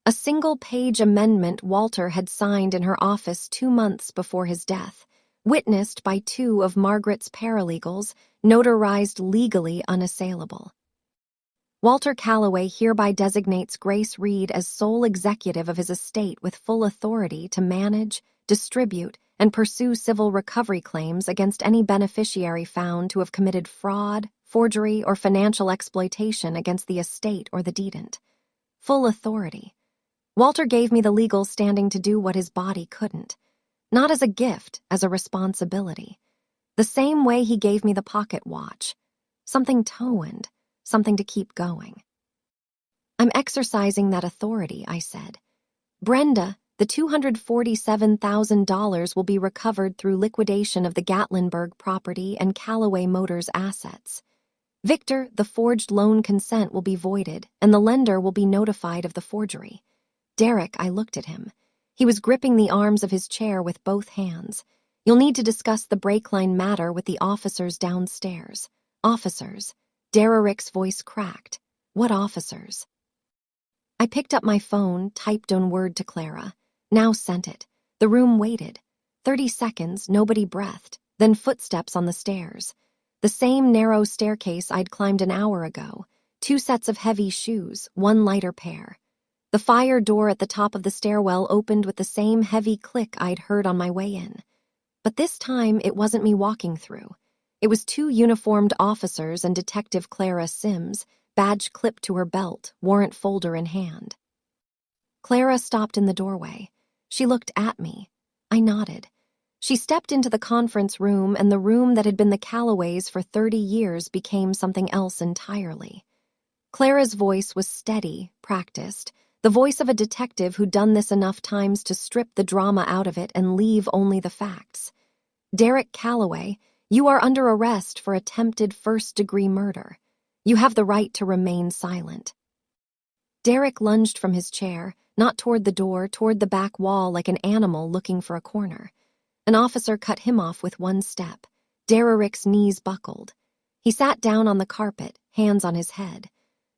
[SPEAKER 1] A single-page amendment Walter had signed in her office 2 months before his death, witnessed by 2 of Margaret's paralegals, notarized legally unassailable. Walter Calloway hereby designates Grace Reed as sole executive of his estate with full authority to manage, distribute, and pursue civil recovery claims against any beneficiary found to have committed fraud, forgery, or financial exploitation against the estate or the deedant. Full authority. Walter gave me the legal standing to do what his body couldn't. Not as a gift, as a responsibility. The same way he gave me the pocket watch. Something toe-end. Something to keep going. I'm exercising that authority, I said. Brenda, the $247,000 will be recovered through liquidation of the Gatlinburg property and Callaway Motors assets. Victor, the forged loan consent will be voided, and the lender will be notified of the forgery. Derek, I looked at him. He was gripping the arms of his chair with both hands. You'll need to discuss the brake line matter with the officers downstairs. Officers. Derek's voice cracked. What officers? I picked up my phone, typed a word to Clara. Now sent it. The room waited. 30 seconds, nobody breathed. Then footsteps on the stairs. The same narrow staircase I'd climbed an hour ago. 2 sets of heavy shoes, 1 lighter pair. The fire door at the top of the stairwell opened with the same heavy click I'd heard on my way in. But this time it wasn't me walking through. It was 2 uniformed officers and Detective Clara Sims, badge clipped to her belt, warrant folder in hand. Clara stopped in the doorway. She looked at me. I nodded. She stepped into the conference room, and the room that had been the Calloways for 30 years became something else entirely. Clara's voice was steady, practiced, the voice of a detective who'd done this enough times to strip the drama out of it and leave only the facts. Derek Calloway, you are under arrest for attempted first-degree murder. You have the right to remain silent. Derek lunged from his chair, not toward the door, toward the back wall like an animal looking for a corner. An officer cut him off with 1 step. Derek's knees buckled. He sat down on the carpet, hands on his head.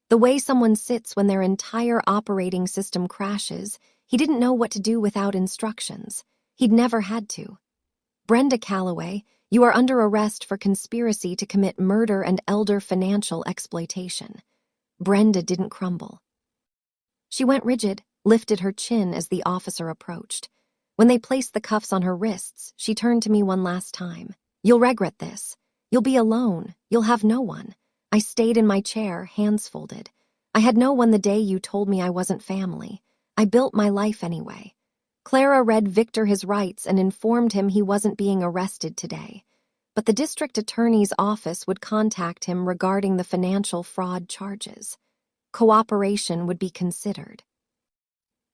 [SPEAKER 1] The way someone sits when their entire operating system crashes, he didn't know what to do without instructions. He'd never had to. Brenda Calloway, you are under arrest for conspiracy to commit murder and elder financial exploitation. Brenda didn't crumble. She went rigid, lifted her chin as the officer approached. When they placed the cuffs on her wrists, she turned to me one last time. You'll regret this. You'll be alone. You'll have no one. I stayed in my chair, hands folded. I had no one the day you told me I wasn't family. I built my life anyway. Clara read Victor his rights and informed him he wasn't being arrested today. But the district attorney's office would contact him regarding the financial fraud charges. Cooperation would be considered.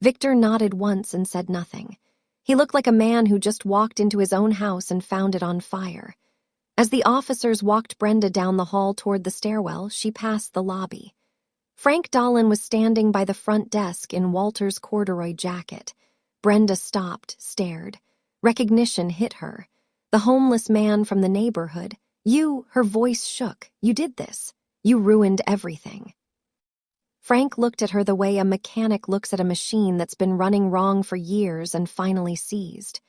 [SPEAKER 1] Victor nodded once and said nothing. He looked like a man who just walked into his own house and found it on fire. As the officers walked Brenda down the hall toward the stairwell, she passed the lobby. Frank Dolan was standing by the front desk in Walter's corduroy jacket. Brenda stopped, stared. Recognition hit her. The homeless man from the neighborhood. You, her voice shook. You did this. You ruined everything. Frank looked at her the way a mechanic looks at a machine that's been running wrong for years and finally seized.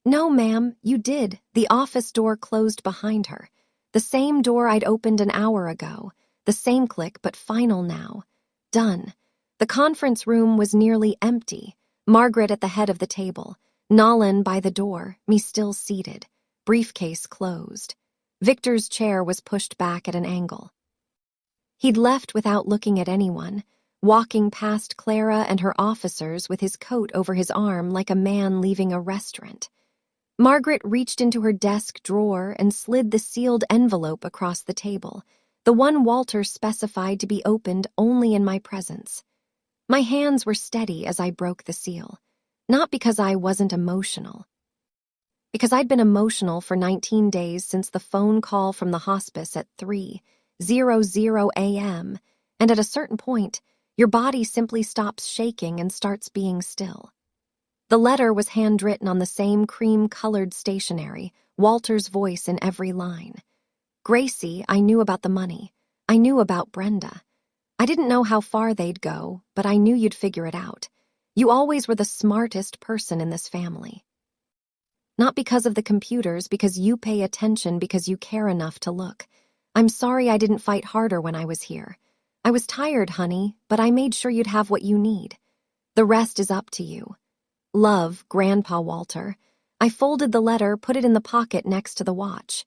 [SPEAKER 1] No, ma'am, you did. The office door closed behind her. The same door I'd opened an hour ago. The same click, but final now. Done. The conference room was nearly empty. Margaret at the head of the table. Nolan by the door, me still seated. Briefcase closed. Victor's chair was pushed back at an angle. He'd left without looking at anyone, walking past Clara and her officers with his coat over his arm like a man leaving a restaurant. Margaret reached into her desk drawer and slid the sealed envelope across the table, the one Walter specified to be opened only in my presence. My hands were steady as I broke the seal, not because I wasn't emotional. Because I'd been emotional for 19 days since the phone call from the hospice at 3:00 a.m., and at a certain point, your body simply stops shaking and starts being still. The letter was handwritten on the same cream-colored stationery, Walter's voice in every line. Gracie, I knew about the money. I knew about Brenda. I didn't know how far they'd go, but I knew you'd figure it out. You always were the smartest person in this family. Not because of the computers, because you pay attention, because you care enough to look. I'm sorry I didn't fight harder when I was here. I was tired, honey, but I made sure you'd have what you need. The rest is up to you. Love, Grandpa Walter. I folded the letter, put it in the pocket next to the watch.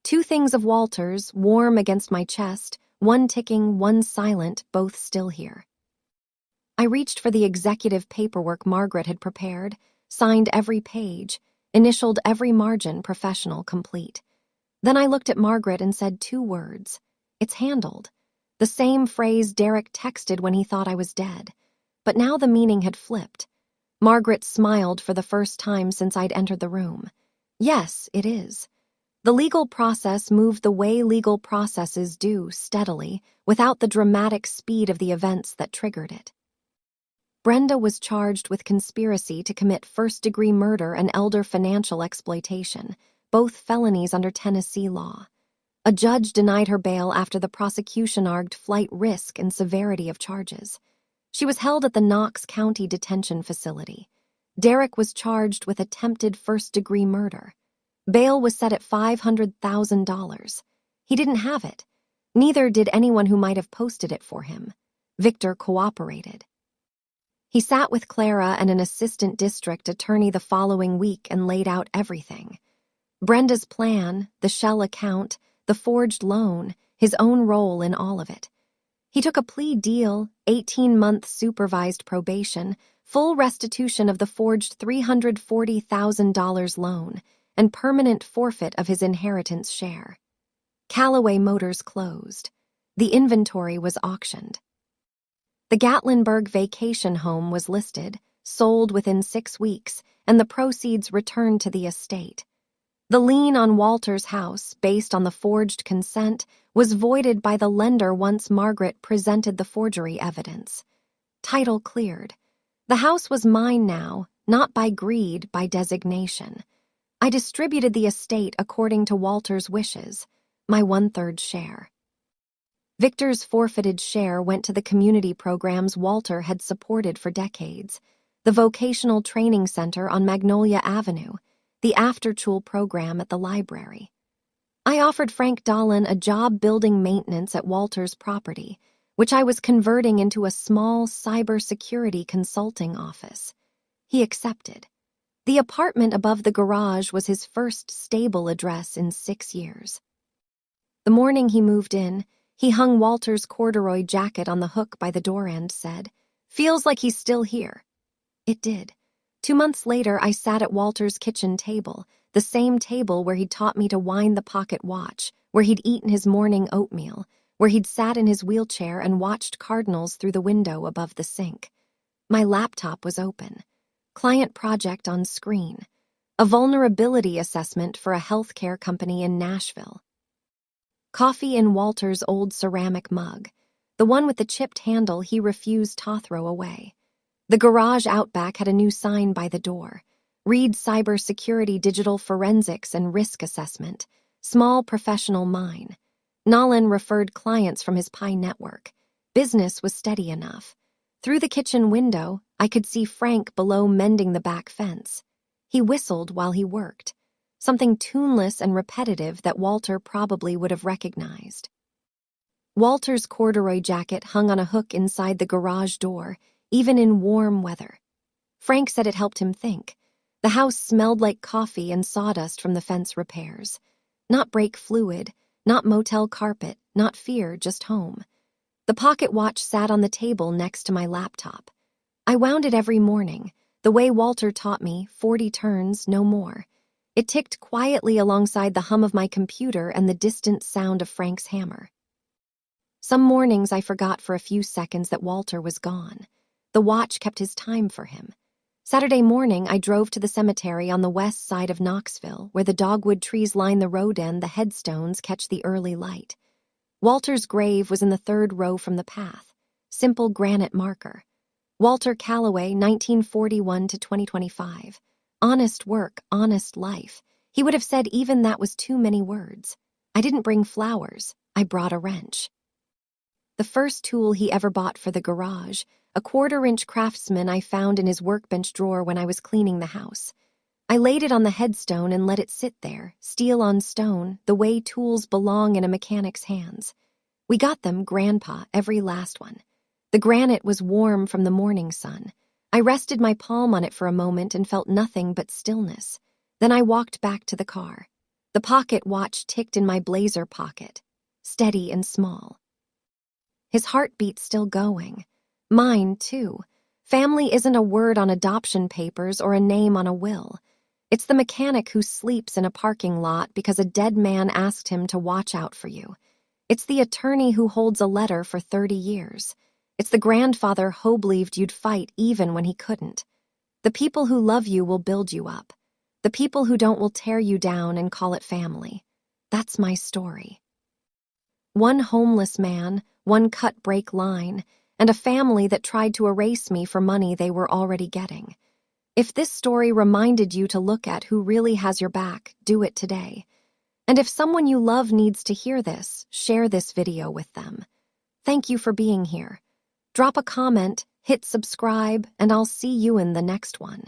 [SPEAKER 1] 2 things of Walter's, warm against my chest, one ticking, one silent, both still here. I reached for the executive paperwork Margaret had prepared, signed every page, initialed every margin, professional, complete. Then I looked at Margaret and said 2 words. It's handled. The same phrase Derek texted when he thought I was dead. But now the meaning had flipped. Margaret smiled for the first time since I'd entered the room. Yes, it is. The legal process moved the way legal processes do, steadily, without the dramatic speed of the events that triggered it. Brenda was charged with conspiracy to commit first-degree murder and elder financial exploitation, both felonies under Tennessee law. A judge denied her bail after the prosecution argued flight risk and severity of charges. She was held at the Knox County Detention Facility. Derek was charged with attempted first-degree murder. Bail was set at $500,000. He didn't have it. Neither did anyone who might have posted it for him. Victor cooperated. He sat with Clara and an assistant district attorney the following week and laid out everything. Brenda's plan, the shell account, the forged loan, his own role in all of it. He took a plea deal, 18-month supervised probation, full restitution of the forged $340,000 loan, and permanent forfeit of his inheritance share. Callaway Motors closed. The inventory was auctioned. The Gatlinburg vacation home was listed, sold within 6 weeks, and the proceeds returned to the estate. The lien on Walter's house, based on the forged consent, was voided by the lender once Margaret presented the forgery evidence. Title cleared. The house was mine now, not by greed, by designation. I distributed the estate according to Walter's wishes, my 1/3 share. Victor's forfeited share went to the community programs Walter had supported for decades, the vocational training center on Magnolia Avenue, the after-school program at the library. I offered Frank Dolan a job building maintenance at Walter's property, which I was converting into a small cybersecurity consulting office. He accepted. The apartment above the garage was his first stable address in 6 years. The morning he moved in, he hung Walter's corduroy jacket on the hook by the door and said, "Feels like he's still here." It did. 2 months later, I sat at Walter's kitchen table, the same table where he'd taught me to wind the pocket watch, where he'd eaten his morning oatmeal, where he'd sat in his wheelchair and watched cardinals through the window above the sink. My laptop was open. Client project on screen. A vulnerability assessment for a healthcare company in Nashville. Coffee in Walter's old ceramic mug, the one with the chipped handle he refused to throw away. The garage outback had a new sign by the door. Read cybersecurity, digital forensics, and risk assessment. Small professional mine. Nolan referred clients from his Pi network. Business was steady enough. Through the kitchen window, I could see Frank below mending the back fence. He whistled while he worked. Something tuneless and repetitive that Walter probably would have recognized. Walter's corduroy jacket hung on a hook inside the garage door, even in warm weather. Frank said it helped him think. The house smelled like coffee and sawdust from the fence repairs. Not brake fluid, not motel carpet, not fear, just home. The pocket watch sat on the table next to my laptop. I wound it every morning, the way Walter taught me, 40 turns, no more. It ticked quietly alongside the hum of my computer and the distant sound of Frank's hammer. Some mornings I forgot for a few seconds that Walter was gone. The watch kept his time for him. Saturday morning, I drove to the cemetery on the west side of Knoxville, where the dogwood trees line the road and the headstones catch the early light. Walter's grave was in the third row from the path. Simple granite marker. Walter Calloway, 1941 to 2025. Honest work, honest life. He would have said even that was too many words. I didn't bring flowers. I brought a wrench. The first tool he ever bought for the garage, a 1/4-inch Craftsman I found in his workbench drawer when I was cleaning the house. I laid it on the headstone and let it sit there, steel on stone, the way tools belong in a mechanic's hands. We got them, Grandpa, every last one. The granite was warm from the morning sun. I rested my palm on it for a moment and felt nothing but stillness. Then I walked back to the car. The pocket watch ticked in my blazer pocket, steady and small. His heartbeat still going. Mine, too. Family isn't a word on adoption papers or a name on a will. It's the mechanic who sleeps in a parking lot because a dead man asked him to watch out for you. It's the attorney who holds a letter for 30 years. It's the grandfather who believed you'd fight even when he couldn't. The people who love you will build you up. The people who don't will tear you down and call it family. That's my story. One homeless man, one cut-break line, and a family that tried to erase me for money they were already getting. If this story reminded you to look at who really has your back, do it today. And if someone you love needs to hear this, share this video with them. Thank you for being here. Drop a comment, hit subscribe, and I'll see you in the next one.